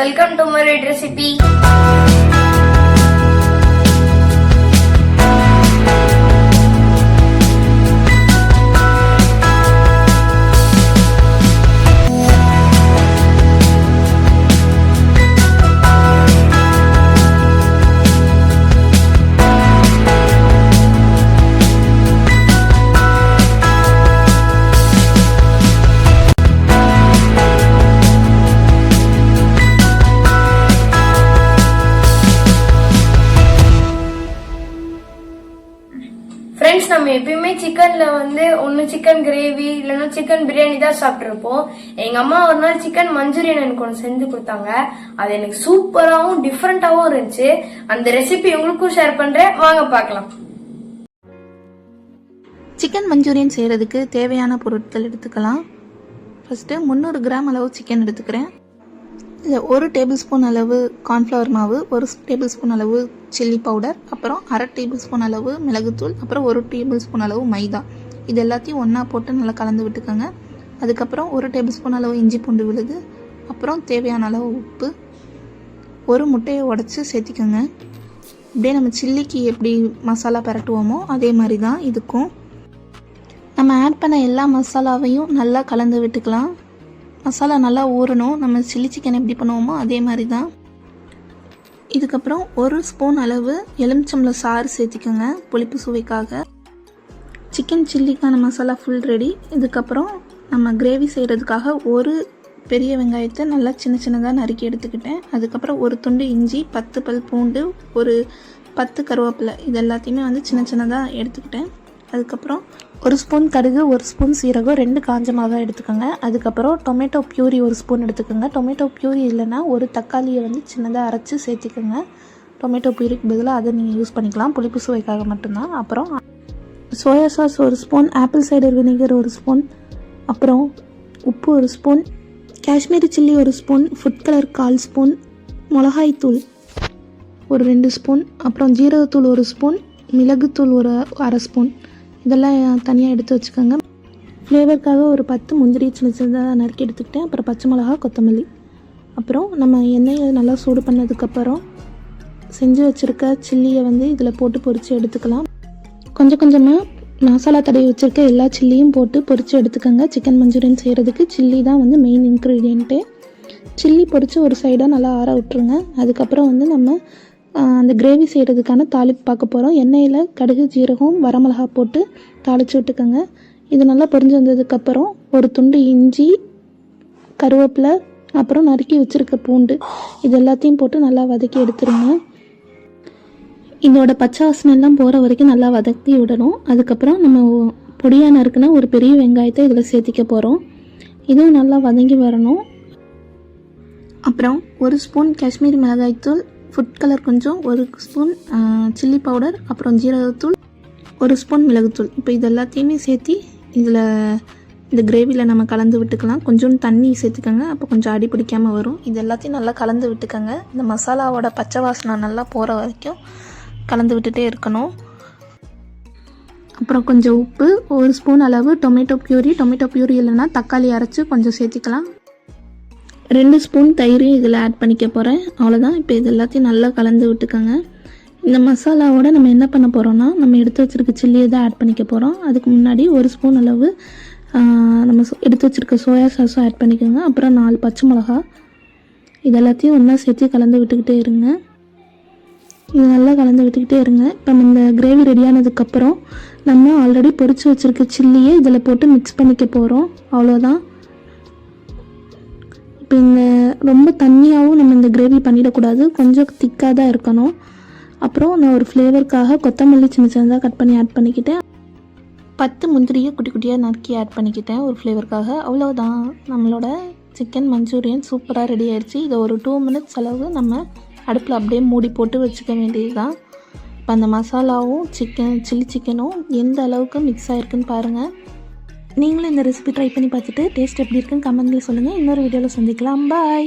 welcome to my red recipe. Friends, நம்ம எப்பயுமே சிக்கன்ல ஒன்னு சிக்கன் கிரேவி இல்லைன்னா சிக்கன் பிரியாணி தான் சாப்பிட்டுருப்போம். எங்க அம்மா ஒரு நாள் சிக்கன் மஞ்சூரியன் எனக்கு ஒன்று செஞ்சு கொடுத்தாங்க. அது எனக்கு சூப்பராகவும் டிஃப்ரெண்டாகவும் இருந்துச்சு. அந்த ரெசிபி உங்களுக்கும் ஷேர் பண்றேன், வாங்க பார்க்கலாம். சிக்கன் மஞ்சூரியன் செய்கிறதுக்கு தேவையான பொருட்கள் எடுத்துக்கலாம். ஃபஸ்ட்டு 300 கிராம் அளவு சிக்கன் எடுத்துக்கிறேன். இல்லை 1 டேபிள் ஸ்பூன் அளவு கார்ன்ஃப்ளவர் மாவு, 1 டேபிள் ஸ்பூன் அளவு சில்லி பவுடர், அப்புறம் 1/2 டேபிள் ஸ்பூன் அளவு மிளகுத்தூள், அப்புறம் 1 டேபிள் ஸ்பூன் அளவு மைதா. இது எல்லாத்தையும் ஒன்றா போட்டு நல்லா கலந்து விட்டுக்கோங்க. அதுக்கப்புறம் 1 டேபிள் ஸ்பூன் அளவு இஞ்சி பூண்டு விழுது, அப்புறம் தேவையான அளவு உப்பு, 1 முட்டையை உடச்சி சேர்த்திக்கோங்க. இப்படியே நம்ம சில்லிக்கு எப்படி மசாலா பரட்டுவோமோ அதே மாதிரி தான் இதுக்கும். நம்ம ஆட் பண்ண எல்லா மசாலாவையும் நல்லா கலந்து விட்டுக்கலாம். மசாலா நல்லா ஊறணும். நம்ம சில்லி சிக்கன் எப்படி பண்ணுவோமோ அதே மாதிரி தான். இதுக்கப்புறம் 1 ஸ்பூன் அளவு எலுமிச்சம்பழம் சாறு சேர்த்திக்கோங்க புளிப்பு சுவைக்காக. சிக்கன் சில்லிக்கான மசாலா ஃபுல் ரெடி. இதுக்கப்புறம் நம்ம கிரேவி செய்கிறதுக்காக 1 பெரிய வெங்காயத்தை நல்லா சின்ன சின்னதாக நறுக்கி எடுத்துக்கிட்டேன். அதுக்கப்புறம் 1 துண்டு இஞ்சி, 10 பல் பூண்டு, ஒரு 10 கருவேப்பிலை, இது எல்லாத்தையுமே சின்ன சின்னதாக எடுத்துக்கிட்டேன். அதுக்கப்புறம் 1 ஸ்பூன் கடுகு, 1 ஸ்பூன் சீரகம், 2 காஞ்ச மிளகா எடுத்துக்கோங்க. அதுக்கப்புறம் டொமேட்டோ பியூரி 1 ஸ்பூன் எடுத்துக்கோங்க. டொமேட்டோ பியூரி இல்லைன்னா 1 தக்காளியை சின்னதாக அரைச்சி சேர்த்திக்கோங்க. டொமேட்டோ பியூரிக்கு பதிலாக அதை நீங்கள் யூஸ் பண்ணிக்கலாம், புளிப்பு சுவைக்காக மட்டும்தான். அப்புறம் soya sauce 1 spoon, apple cider vinegar 1 spoon, அப்புறம் உப்பு 1 spoon, Kashmiri chilli 1 spoon, food colour 1/4 spoon, மிளகாய்த்தூள் ஒரு 2 ஸ்பூன், அப்புறம் ஜீரகத்தூள் 1 ஸ்பூன், மிளகுத்தூள் ஒரு 1/2 ஸ்பூன். இதெல்லாம் தனியாக எடுத்து வச்சுக்கோங்க. ஃப்ளேவருக்காக ஒரு 10 முந்திரி சின்ன சின்னதாக நறுக்கி எடுத்துக்கிட்டேன். அப்புறம் பச்சை மிளகா, கொத்தமல்லி. அப்புறம் நம்ம எண்ணெயை நல்லா சூடு பண்ணதுக்கப்புறம் செஞ்சு வச்சுருக்க சில்லியை இதில் போட்டு பொரித்து எடுத்துக்கலாம். கொஞ்சம் கொஞ்சமாக மசாலா தடவி வச்சுருக்க எல்லா சில்லியும் போட்டு பொரித்து எடுத்துக்கோங்க. சிக்கன் மஞ்சூரியன் செய்கிறதுக்கு சில்லி தான் மெயின் இன்க்ரீடியண்ட்டு. சில்லி பொரித்து ஒரு சைடாக நல்லா ஆற விட்டுருங்க. அதுக்கப்புறம் நம்ம அந்த கிரேவி செய்கிறதுக்கான தாளிப்பு பார்க்க போகிறோம். எண்ணெயில் கடுகு, ஜீரகம், வரமிளகா போட்டு தாளித்து விட்டுக்கோங்க. இது நல்லா பொரிஞ்சு வந்ததுக்கப்புறம் 1 துண்டு இஞ்சி, கருவேப்பிலை, அப்புறம் நறுக்கி வச்சுருக்க பூண்டு, இது எல்லாத்தையும் போட்டு நல்லா வதக்கி எடுத்துருங்க. இதோட பச்சை வாசனைலாம் போகிற வரைக்கும் நல்லா வதக்கி விடணும். அதுக்கப்புறம் நம்ம பொடியாக நறுக்குனா ஒரு பெரிய வெங்காயத்தை இதில் சேர்த்திக்க போகிறோம். இதுவும் நல்லா வதங்கி வரணும். அப்புறம் 1 ஸ்பூன் காஷ்மீரி மிளகாய்த்தூள், ஃபுட் கலர் கொஞ்சம், 1 ஸ்பூன் சில்லி பவுடர், அப்புறம் ஜீரகத்தூள், 1 ஸ்பூன் மிளகுத்தூள். இப்போ இது எல்லாத்தையுமே சேர்த்தி இதில் இந்த கிரேவியில் நம்ம கலந்து விட்டுக்கலாம். கொஞ்சம் தண்ணி சேர்த்துக்கோங்க, அப்போ கொஞ்சம் அடி பிடிக்காமல் வரும். இது எல்லாத்தையும் நல்லா கலந்து விட்டுக்கோங்க. இந்த மசாலாவோட பச்சை வாசனை நல்லா போகிற வரைக்கும் கலந்து விட்டுட்டே இருக்கணும். அப்புறம் கொஞ்சம் உப்பு, 1 ஸ்பூன் அளவு டொமேட்டோ பியூரி இல்லைன்னா தக்காளி அரைச்சி கொஞ்சம் சேர்த்திக்கலாம். 2 ஸ்பூன் தயிர் இதில் ஆட் பண்ணிக்க போகிறேன். அவ்வளோதான். இப்போ இது எல்லாத்தையும் நல்லா கலந்து விட்டுக்கோங்க. இந்த மசாலாவோட நம்ம என்ன பண்ண போகிறோம்னா, நம்ம எடுத்து வச்சுருக்க சில்லியை தான் ஆட் பண்ணிக்க போகிறோம். அதுக்கு முன்னாடி 1 ஸ்பூன் அளவு நம்ம எடுத்து வச்சுருக்க சோயா சாஸும் ஆட் பண்ணிக்கோங்க. அப்புறம் 4 பச்சை மிளகா, இது எல்லாத்தையும் ஒன்றா சேர்த்து கலந்து விட்டுக்கிட்டே இருங்க. இது நல்லா கலந்து விட்டுக்கிட்டே இருங்க. இப்போ இந்த கிரேவி ரெடியானதுக்கப்புறம் நம்ம ஆல்ரெடி பொரித்து வச்சுருக்க சில்லியை இதில் போட்டு மிக்ஸ் பண்ணிக்க போகிறோம். அவ்வளோதான். இப்போ ரொம்ப தண்ணியாகவும் நம்ம இந்த கிரேவி பண்ணிடக்கூடாது, கொஞ்சம் திக்காக தான் இருக்கணும். அப்புறம் நான் ஒரு ஃப்ளேவருக்காக கொத்தமல்லி சின்ன சின்னதாக கட் பண்ணி ஆட் பண்ணிக்கிட்டேன். 10 முந்திரியை குட்டி குட்டியாக நறுக்கி ஆட் பண்ணிக்கிட்டேன் ஒரு ஃப்ளேவருக்காக. அவ்வளோதான், நம்மளோட சிக்கன் மஞ்சூரியன் சூப்பராக ரெடி ஆயிடுச்சு. இதை ஒரு 2 மினிட்ஸ் அளவு நம்ம அடுப்பில் அப்படியே மூடி போட்டு வச்சுக்க வேண்டியது தான். இப்போ அந்த மசாலாவும் சில்லி சிக்கனும் எந்த அளவுக்கு மிக்ஸ் ஆகிருக்குன்னு பாருங்கள். நீங்களும் இந்த ரெசிபி ட்ரை பண்ணி பார்த்துட்டு டேஸ்ட் எப்படி இருக்குன்னு கமெண்ட்டில் சொல்லுங்கள். இன்னொரு வீடியோவில் சந்திக்கலாம். பாய்.